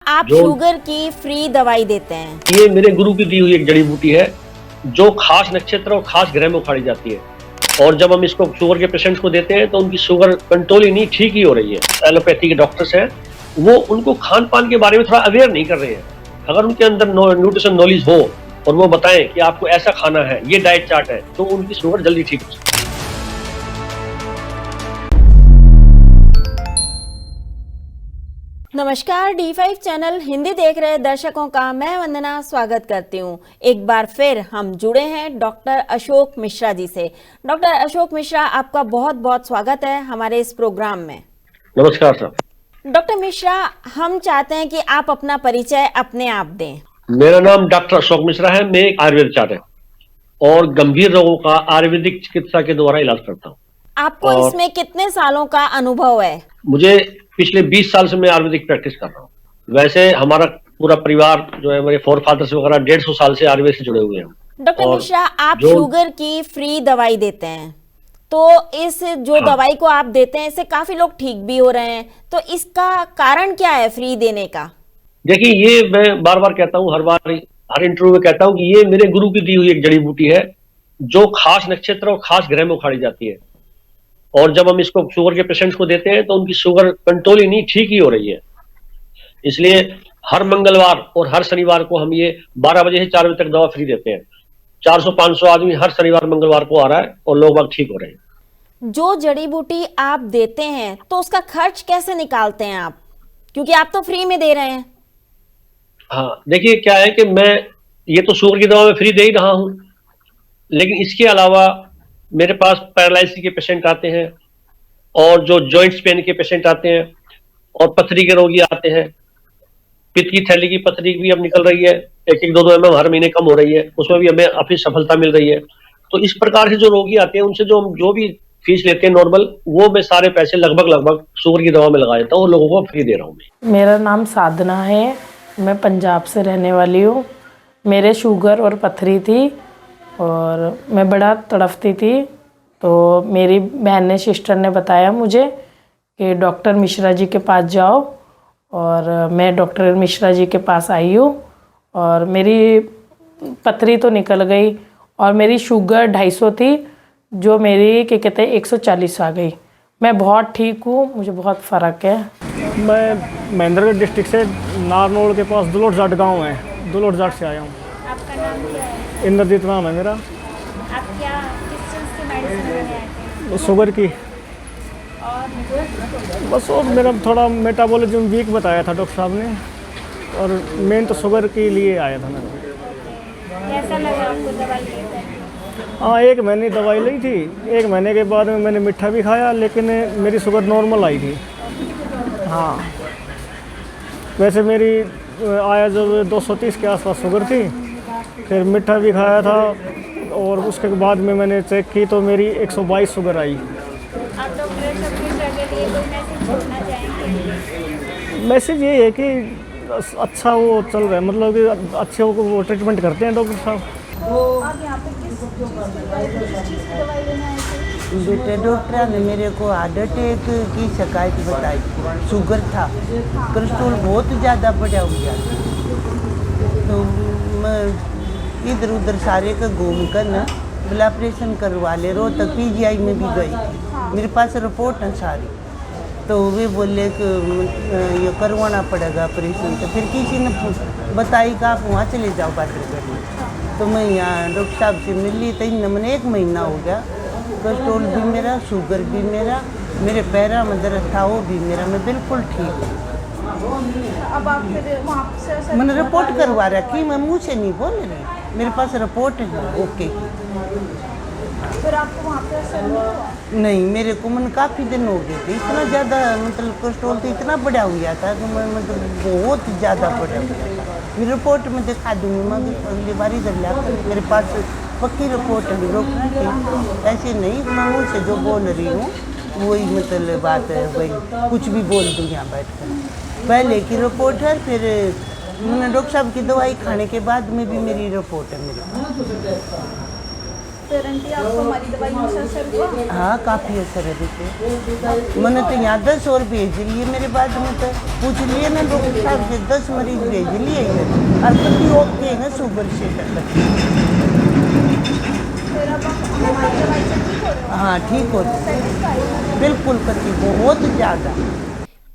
आप जो शुगर की फ्री दवाई देते हैं। ये मेरे गुरु की दी हुई एक जड़ी बूटी है जो खास नक्षत्र और खास ग्रह में उखाड़ी जाती है। और जब हम इसको शुगर के पेशेंट्स को देते हैं तो उनकी शुगर कंट्रोल ही नहीं, ठीक ही हो रही है। एलोपैथी के डॉक्टर्स हैं, वो उनको खान पान के बारे में थोड़ा अवेयर नहीं कर रहे हैं। अगर उनके अंदर न्यूट्रिशन नॉलेज हो और वो बताएं कि आपको ऐसा खाना है, ये डाइट चार्ट है, तो उनकी शुगर जल्दी ठीक हो सकती है। नमस्कार, D5 चैनल हिंदी देख रहे दर्शकों का मैं वंदना स्वागत करती हूं। एक बार फिर हम जुड़े हैं डॉक्टर अशोक मिश्रा जी से। डॉक्टर अशोक मिश्रा, आपका बहुत बहुत स्वागत है हमारे इस प्रोग्राम में। नमस्कार सर। डॉक्टर मिश्रा, हम चाहते हैं कि आप अपना परिचय अपने आप दें। मेरा नाम डॉक्टर अशोक मिश्रा है। मैं एक आयुर्वेद है और गंभीर रोगों का आयुर्वेदिक चिकित्सा के द्वारा इलाज करता हूँ। आपको और इसमें कितने सालों का अनुभव है? मुझे पिछले 20 साल से मैं आयुर्वेदिक प्रैक्टिस कर रहा हूँ। वैसे हमारा पूरा परिवार जो है, मेरे फोर फादर्स वगैरह 150 साल से आयुर्वेद से जुड़े हुए हैं। डॉक्टर और मिश्रा, आप जो शुगर की फ्री दवाई देते हैं, तो इस जो हाँ, दवाई को आप देते हैं इससे काफी लोग ठीक भी हो रहे हैं, तो इसका कारण क्या है फ्री देने का? देखिए, ये मैं बार बार कहता हूँ, हर बार हर इंटरव्यू में कहता हूँ कि ये मेरे गुरु की दी हुई एक जड़ी बूटी है जो खास नक्षत्र और खास ग्रह में उखाड़ी जाती है। और जब हम इसको शुगर के पेशेंट्स को देते हैं तो उनकी शुगर कंट्रोल ही नहीं, ठीक ही हो रही है। इसलिए हर मंगलवार और हर शनिवार को हम ये 12 बजे से 4 बजे तक दवा फ्री देते हैं। 400-500 आदमी हर शनिवार मंगलवार को आ रहा है और लोग बाग ठीक हो रहे हैं। जो जड़ी बूटी आप देते हैं तो उसका खर्च कैसे निकालते हैं आप, क्योंकि आप तो फ्री में दे रहे हैं। हाँ, देखिए क्या है कि मैं ये तो शुगर की दवा में फ्री दे ही रहा हूँ, लेकिन इसके अलावा मेरे पास पैरालिसिस के पेशेंट आते हैं और जो जॉइंट्स पेन के पेशेंट आते हैं और पथरी के रोगी आते हैं। पित्त की थैली की पथरी भी अब निकल रही है, 1-1, 2-2 mm हर महीने कम हो रही है, उसमें भी हमें अपनी सफलता मिल रही है। तो इस प्रकार से जो रोगी आते हैं उनसे जो हम जो भी फीस लेते हैं नॉर्मल, वो मैं सारे पैसे लगभग शुगर की दवा में लगा देता हूँ और लोगों को फ्री दे रहा हूँ। मेरा नाम साधना है, मैं पंजाब से रहने वाली हूँ। मेरे शुगर और पथरी थी और मैं बड़ा तड़फती थी, तो मेरी बहन ने, सिस्टर ने बताया मुझे कि डॉक्टर मिश्रा जी के पास जाओ, और मैं डॉक्टर मिश्रा जी के पास आई हूँ और मेरी पथरी तो निकल गई और मेरी शुगर 250 थी, जो मेरी क्या कहते हैं 140 आ गई। मैं बहुत ठीक हूँ, मुझे बहुत फ़र्क है। मैं महेंद्रगढ़ डिस्ट्रिक्ट से नारनौल के पास दुलोट जाट गाँव है, दुलोट जाट से आया हूँ। आपका नाम क्या है? इंद्रजीत नाम है मेरा। आप क्या किस चीज़ की मेडिसिन लेने आए थे? शुगर की। और बस वो मेरा थोड़ा मेटाबॉलिज्म वीक बताया था डॉक्टर साहब ने, और मेन तो शुगर के लिए आया था मैं। कैसा लगा आपको दवाई लेकर? हाँ, 1 महीने दवाई ली थी। 1 महीने के बाद में मैंने मीठा भी खाया, लेकिन मेरी शुगर नॉर्मल आई थी। हाँ, वैसे मेरी आया जब 230 के आसपास शुगर थी। फिर मीठा भी खाया था और उसके बाद में मैंने चेक की तो मेरी 122 शुगर आई। आप डॉक्टर अशोक मिश्रा के लिए कोई मैसेज छोड़ना चाहेंगे? मैसेज ये है कि अच्छा वो चल रहा है, मतलब कि अच्छे वो ट्रीटमेंट करते हैं डॉक्टर साहब। आप यहाँ पे किस चीज़ की दवाई लेने आए थे? बेटे, डॉक्टर ने मेरे को हार्ट अटैक की शिकायत बताई, शुगर था, कोलेस्ट्रॉल बहुत ज़्यादा बढ़ा हुआ था। तो मैं इधर उधर सारे का घूम कर ना ब्लड ऑपरेशन करवा ले, रोहतक PGI में भी गई थी, मेरे पास रिपोर्ट है सारी। तो वे बोले कि ये करवाना पड़ेगा ऑपरेशन। तो फिर किसी ने बताई कि आप वहाँ चले जाओ बाटरगढ़ में। तो मैं यहाँ डॉक्टर साहब से मिली, तो इन मैंने 1 महीना हो गया। कोलेस्ट्रॉल भी मेरा, शुगर भी मेरा, मेरे पैरा में दर्द था वो भी मेरा, मैं बिल्कुल ठीक हूँ। अब आप फिर वहाँ से मैंने रिपोर्ट करवा रखी, मैं मुँह से नहीं बोल रही, मेरे पास रिपोर्ट है ओके की। फिर आपको वहाँ पे असर नहीं हुआ? नहीं, मेरे को मन काफ़ी दिन हो गए थे, इतना ज़्यादा मतलब कोलेस्ट्रॉल तो इतना बढ़ा हुआ था कि मैं मतलब बहुत ज़्यादा बढ़ा हुआ था। मेरी रिपोर्ट में दिखा दूँगी, मैं अगली बार इधर ला, मेरे पास पक्की रिपोर्ट है डॉक्टर की, ऐसे नहीं मैं मुँह से जो बोल रही हूँ वही मतलब बात है, वही कुछ भी बोल दूँ यहाँ बैठ कर। पहले की रिपोर्ट है, फिर मैंने डॉक्टर साहब की दवाई खाने के बाद में भी मेरी रिपोर्ट है मेरे पास। फिर आंटी आपको हमारी दवाई से असर हुआ? हाँ, काफ़ी असर है देखो। मैंने तो यहाँ 10 और भेज लिए, मेरे बाद में तो पूछ लिए ना डॉक्टर साहब से, 10 मरीज भेज लिए इधर, और कभी ओके है ना शुगर से। फिर अब हमारी दवाई से ठीक हो रहे हो? हाँ, ठीक हो रही है, बिल्कुल कति बहुत ज़्यादा।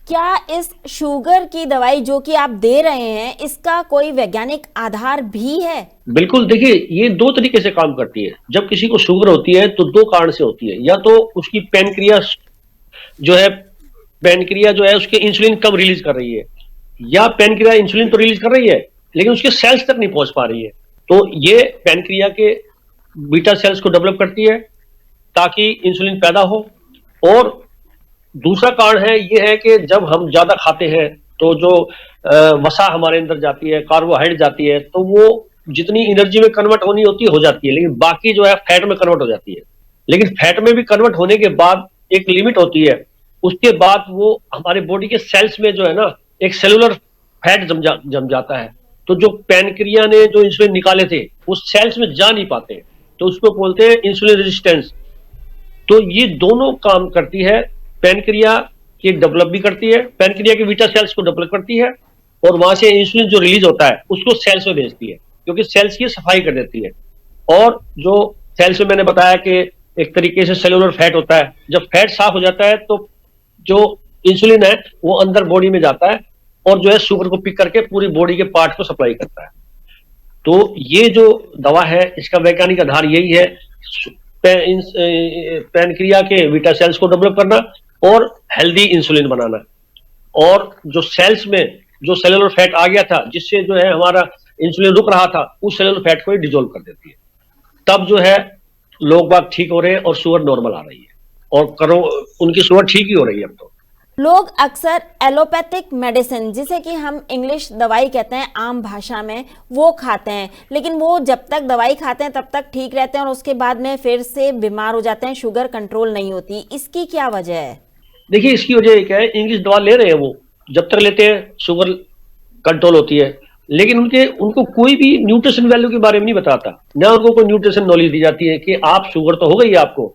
क्या इस शुगर की दवाई जो कि आप दे रहे हैं इसका कोई वैज्ञानिक आधार भी है? बिल्कुल, देखिए ये दो तरीके से काम करती है। जब किसी को शुगर होती है तो दो कारण से होती है, या तो उसकी पैनक्रियास जो है उसके इंसुलिन कम रिलीज कर रही है, या पैनक्रिया इंसुलिन तो रिलीज कर रही है लेकिन उसके सेल्स तक नहीं पहुंच पा रही है। तो ये पैनक्रिया के बीटा सेल्स को डेवलप करती है ताकि इंसुलिन पैदा हो। और दूसरा कारण है ये है कि जब हम ज्यादा खाते हैं तो जो वसा हमारे अंदर जाती है, कार्बोहाइड्रेट जाती है, तो वो जितनी एनर्जी में कन्वर्ट होनी होती है हो जाती है, लेकिन बाकी जो है फैट में कन्वर्ट हो जाती है। लेकिन फैट में भी कन्वर्ट होने के बाद एक लिमिट होती है, उसके बाद वो हमारे बॉडी के सेल्स में जो है ना एक सेलुलर फैट जम जाता है। तो जो पैनक्रिया ने जो इंसुलिन निकाले थे वो सेल्स में जा नहीं पाते, तो उसको बोलते हैं इंसुलिन रेजिस्टेंस। तो ये दोनों काम करती है, पैनक्रिया की डेवलप भी करती है, पैनक्रिया के बीटा सेल्स को डेवलप करती है, और वहां से इंसुलिन जो रिलीज होता है उसको सेल्स में भेजती है, क्योंकि सेल्स की सफाई कर देती है। और जो सेल्स में मैंने बताया कि एक तरीके से सेलुलर फैट होता है, जब फैट साफ हो जाता है तो जो इंसुलिन है वो अंदर बॉडी में जाता है और जो है शुगर को पिक करके पूरी बॉडी के पार्ट को सप्लाई करता है। तो ये जो दवा है इसका वैज्ञानिक आधार यही है, पैनक्रिया के बीटा सेल्स को डेवलप करना और हेल्दी इंसुलिन बनाना, और जो सेल्स में जो सेलुलर फैट आ गया था जिससे जो है हमारा इंसुलिन रुक रहा था, उस सेलुलर फैट को ही डिसॉल्व कर देती है। तब जो है लोग बाग ठीक हो रहे हैं और शुगर नॉर्मल आ रही है, और करो उनकी शुगर ठीक ही हो रही है अब तो। लोग अक्सर एलोपैथिक मेडिसिन, जिसे कि हम इंग्लिश दवाई कहते हैं आम भाषा में, वो खाते हैं, लेकिन वो जब तक दवाई खाते हैं तब तक ठीक रहते हैं और उसके बाद में फिर से बीमार हो जाते हैं, शुगर कंट्रोल नहीं होती। इसकी क्या वजह है? देखिए इसकी वजह क्या है, इंग्लिश दवा ले रहे हैं, वो जब तक लेते हैं शुगर कंट्रोल होती है, लेकिन उनको कोई भी न्यूट्रिशन वैल्यू के बारे में नहीं बताता, ना उनको कोई न्यूट्रिशन नॉलेज दी जाती है कि आप शुगर तो हो गई है आपको,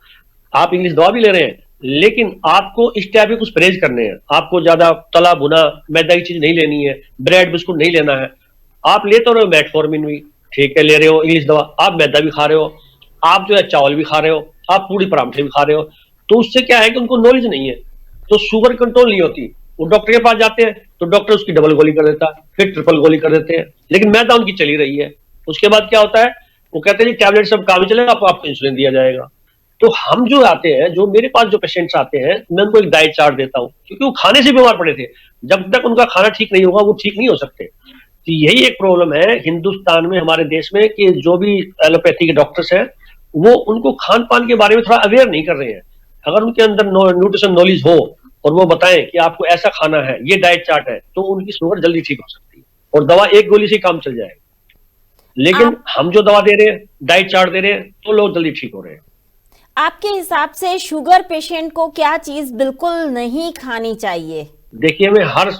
आप इंग्लिश दवा भी ले रहे हैं, लेकिन आपको इस टाइप के कुछ परहेज करने हैं। आपको ज्यादा तला भुना मैदा की चीज नहीं लेनी है, ब्रेड बिस्कुट नहीं लेना है। आप लेते रहो मेटफॉर्मिन भी, ठीक है, ले रहे हो इंग्लिश दवा, आप मैदा भी खा रहे हो, आप जो है चावल भी खा रहे हो, आप पूरी पराठे भी खा रहे हो, तो उससे क्या है कि उनको नॉलेज नहीं है, तो शुगर कंट्रोल नहीं होती। वो डॉक्टर के पास जाते हैं तो डॉक्टर उसकी डबल गोली कर देता है, फिर ट्रिपल गोली कर देते हैं, लेकिन मैदा उनकी चली रही है। उसके बाद क्या होता है, वो कहते हैं जी टैबलेट सब काम ही चलेगा, आपको इंसुलिन दिया जाएगा। तो हम जो आते हैं, जो मेरे पास जो पेशेंट्स आते हैं, मैं उनको एक डाइट चार्ट देता हूँ, क्योंकि वो खाने से बीमार पड़े थे। जब तक उनका खाना ठीक नहीं होगा वो ठीक नहीं हो सकते। तो यही एक प्रॉब्लम है हिंदुस्तान में, हमारे देश में, कि जो भी एलोपैथी के डॉक्टर्स हैं वो उनको खान पान के बारे में थोड़ा अवेयर नहीं कर रहे हैं। अगर उनके अंदर न्यूट्रिशन नॉलेज हो और वो बताएं कि आपको ऐसा खाना है, ये डाइट चार्ट है, तो उनकी शुगर जल्दी ठीक हो सकती है और दवा एक गोली से काम चल जाएगा। लेकिन हम जो दवा दे रहे हैं, डाइट चार्ट दे रहे हैं, तो लोग जल्दी ठीक हो रहे हैं। आपके हिसाब से शुगर पेशेंट को क्या चीज बिल्कुल नहीं खानी चाहिए? देखिए मैं हर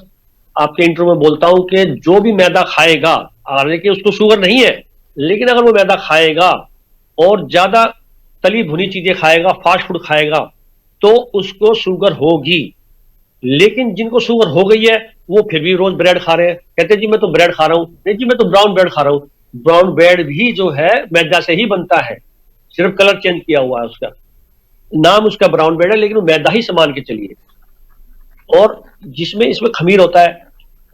आपके इंटरव्यू में बोलता हूं कि जो भी मैदा खाएगा, देखिए उसको शुगर नहीं है, लेकिन अगर वो मैदा खाएगा और ज्यादा तली भुनी चीजें खाएगा, फास्ट फूड खाएगा, तो उसको शुगर होगी। लेकिन जिनको शुगर हो गई है वो फिर भी रोज ब्रेड खा रहे हैं, कहते हैं जी मैं तो ब्रेड खा रहा हूं, नहीं जी मैं तो ब्राउन ब्रेड खा रहा हूं। ब्राउन ब्रेड भी जो है मैदा से ही बनता है, सिर्फ कलर चेंज किया हुआ है, उसका नाम उसका ब्राउन ब्रेड है, लेकिन वो मैदा ही मान के चलिए। और जिसमें इसमें खमीर होता है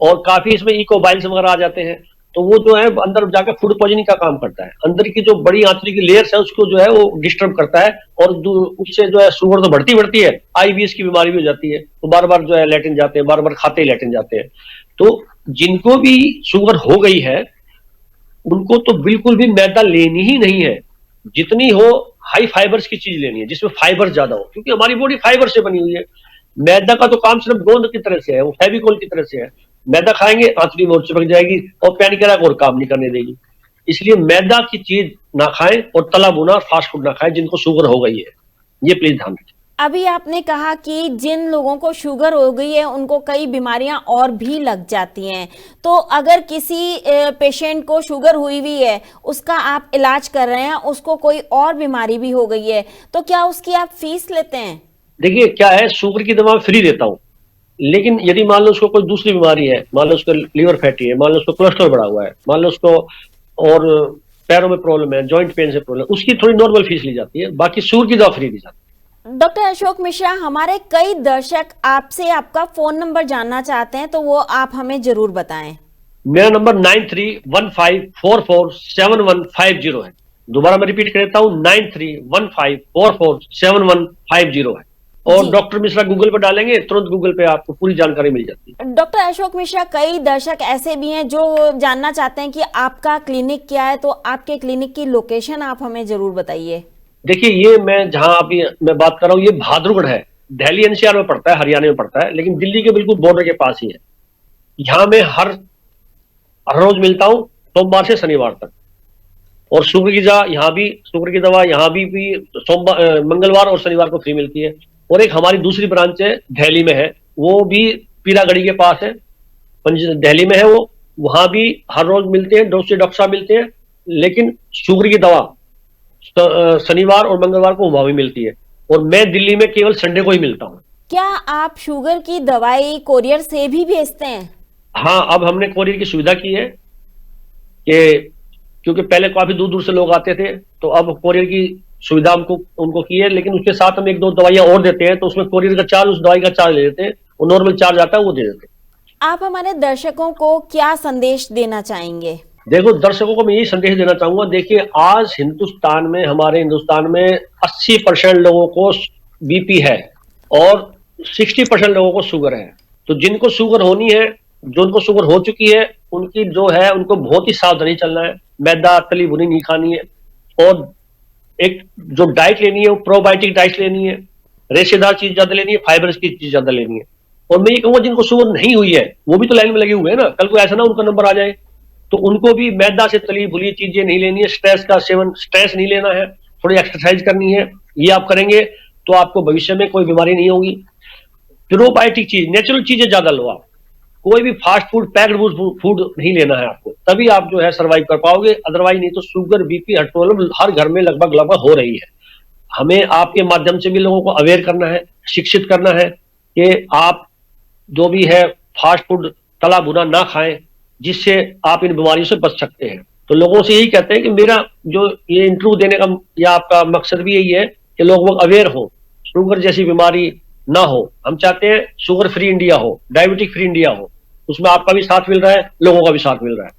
और काफी इसमें इकोबाइल्स वगैरह आ जाते हैं, तो वो जो है अंदर जाकर फूड पॉइजनिंग का काम करता है। अंदर की जो बड़ी आंतरिक की लेयर्स है उसको जो है वो डिस्टर्ब करता है, और उससे जो है शुगर तो बढ़ती है, आईबीएस की बीमारी भी हो जाती है, तो बार बार जो है लेटिन जाते हैं, बार बार खाते ही लेटिन जाते हैं। तो जिनको भी शुगर हो गई है उनको तो बिल्कुल भी मैदा लेनी ही नहीं है, जितनी हो हाई फाइबर्स की चीज लेनी है, जिसमें फाइबर ज्यादा हो, क्योंकि हमारी बॉडी फाइबर से बनी हुई है। मैदा का तो काम सिर्फ गोंद की तरह से है, वो फेविकोल की तरह से है। मैदा खाएंगे आंतरिक में चिपक जाएगी और पैनक्रिया को और काम नहीं करने देगी। इसलिए मैदा की चीज ना खाएं और तला भुना फास्ट फूड ना खाएं जिनको शुगर हो गई है, ये प्लीज ध्यान रखें। अभी आपने कहा कि जिन लोगों को शुगर हो गई है उनको कई बीमारियां और भी लग जाती हैं, तो अगर किसी पेशेंट को शुगर हुई हुई है, उसका आप इलाज कर रहे हैं, उसको कोई और बीमारी भी हो गई है, तो क्या उसकी आप फीस लेते हैं? देखिए क्या है, शुगर की दवा फ्री देता हूँ, लेकिन यदि मान लो उसको कोई दूसरी बीमारी है, मान लो उसको लीवर फैटी है, मान लो उसको कोलेस्ट्रॉल बढ़ा हुआ है, मान लो उसको और पैरों में प्रॉब्लम है, जॉइंट पेन से प्रॉब्लम, उसकी थोड़ी नॉर्मल फीस ली जाती है, बाकी शुगर की दवा फ्री दी जाती है। डॉक्टर अशोक मिश्रा, हमारे कई दर्शक आपसे आपका फोन नंबर जानना चाहते हैं, तो वो आप हमें जरूर बताएं। मेरा नंबर 9315447150 है। दोबारा मैं रिपीट कर देता हूँ, 9315447150 है। और जी। डॉक्टर मिश्रा गूगल पर डालेंगे, तुरंत गूगल पे आपको पूरी जानकारी मिल जाती है। डॉक्टर अशोक मिश्रा, कई दर्शक ऐसे भी हैं जो जानना चाहते हैं कि आपका क्लिनिक क्या है, तो आपके क्लिनिक की लोकेशन आप हमें जरूर बताइए। देखिए ये मैं जहां अभी मैं बात कर रहा हूँ, ये बहादुरगढ़ है, दिल्ली एनसीआर में पड़ता है, हरियाणा में पड़ता है, लेकिन दिल्ली के बिल्कुल बॉर्डर के पास ही है। यहाँ मैं हर रोज मिलता हूँ, सोमवार से शनिवार तक। और शुगर की दवा यहाँ भी सोमवार, मंगलवार और शनिवार को फ्री मिलती है। और एक हमारी दूसरी ब्रांच है, दिल्ली में है, वो भी पीरागढ़ी के पास है, दिल्ली में है वो, वहां भी हर रोज मिलते हैं, डॉक्टर साहब मिलते हैं, लेकिन शुगर की दवा शनिवार और मंगलवार को वहां भी मिलती है। और मैं दिल्ली में केवल संडे को ही मिलता हूँ। क्या आप शुगर की दवाई कोरियर से भी भेजते हैं? हाँ, अब हमने कोरियर की सुविधा की है कि क्योंकि पहले काफी दूर दूर से लोग आते थे, तो अब कोरियर की सुविधा उनको की है, लेकिन उसके साथ हम 1-2 दवाइयां और देते हैं, तो उसमें कोरियर का चार्ज, उस दवाई का चार्ज ले लेते हैं, वो नॉर्मल चार्ज आता है वो दे देते हैं। आप हमारे दर्शकों को क्या संदेश देना चाहेंगे? देखो दर्शकों को मैं यही संदेश देना चाहूंगा, देखिए आज हमारे हिंदुस्तान में 80% लोगों को बीपी है और 60% लोगों को शुगर है। तो जिनको शुगर होनी है, जो उनको शुगर हो चुकी है, उनकी जो है उनको बहुत ही सावधानी चलना है, मैदा तली भुनी नहीं खानी है, और एक जो डाइट लेनी है वो प्रोबायोटिक डाइट लेनी है, रेशेदार चीज ज्यादा लेनी है, फाइबर की चीज ज्यादा लेनी है। और मैं ये कहूंगा जिनको शुगर नहीं हुई है वो भी तो लाइन में लगे हुए हैं ना, कल को ऐसा ना उनका नंबर आ जाए, तो उनको भी मैदा से तली भुनी चीजें नहीं लेनी है, स्ट्रेस नहीं लेना है, थोड़ी एक्सरसाइज करनी है। ये आप करेंगे तो आपको भविष्य में कोई बीमारी नहीं होगी। प्रोबायोटिक चीज, नेचुरल चीजें ज्यादा लो आप, कोई भी फास्ट फूड, पैक्ड फूड नहीं लेना है आपको, तभी आप जो है सर्वाइव कर पाओगे, अदरवाइज नहीं तो शुगर, बीपी, हार्ट प्रॉब्लम हर घर में लगभग हो रही है। हमें आपके माध्यम से भी लोगों को अवेयर करना है, शिक्षित करना है कि आप जो भी है फास्ट फूड तला भुना ना खाएं, जिससे आप इन बीमारियों से बच सकते हैं। तो लोगों से यही कहते हैं कि मेरा जो ये इंटरव्यू देने का या आपका मकसद भी यही है कि लोग अवेयर हो, शुगर जैसी बीमारी ना हो। हम चाहते हैं शुगर फ्री इंडिया हो, डायबिटिक फ्री इंडिया हो, उसमें आपका भी साथ मिल रहा है, लोगों का भी साथ मिल रहा है,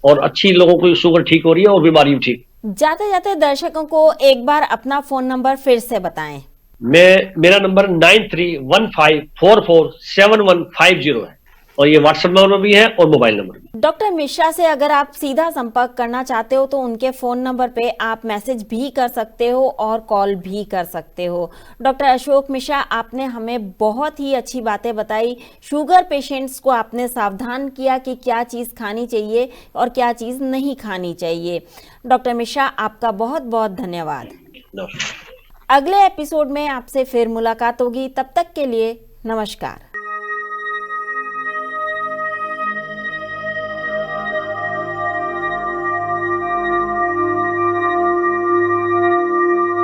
और अच्छी लोगों को शुगर ठीक हो रही है और बीमारी भी ठीक। जाते जाते दर्शकों को एक बार अपना फोन नंबर फिर से बताएं। मेरा नंबर 9315447150 है, और ये व्हाट्सएप नंबर भी है और मोबाइल नंबर भी। डॉक्टर मिश्रा से अगर आप सीधा संपर्क करना चाहते हो तो उनके फोन नंबर पे आप मैसेज भी कर सकते हो और कॉल भी कर सकते हो। डॉक्टर अशोक मिश्रा, आपने हमें बहुत ही अच्छी बातें बताई। शुगर पेशेंट्स को आपने सावधान किया कि क्या चीज़ खानी चाहिए और क्या चीज़ नहीं खानी चाहिए। डॉक्टर मिश्रा, आपका बहुत बहुत धन्यवाद। नमस्कार। अगले एपिसोड में आपसे फिर मुलाकात होगी, तब तक के लिए नमस्कार।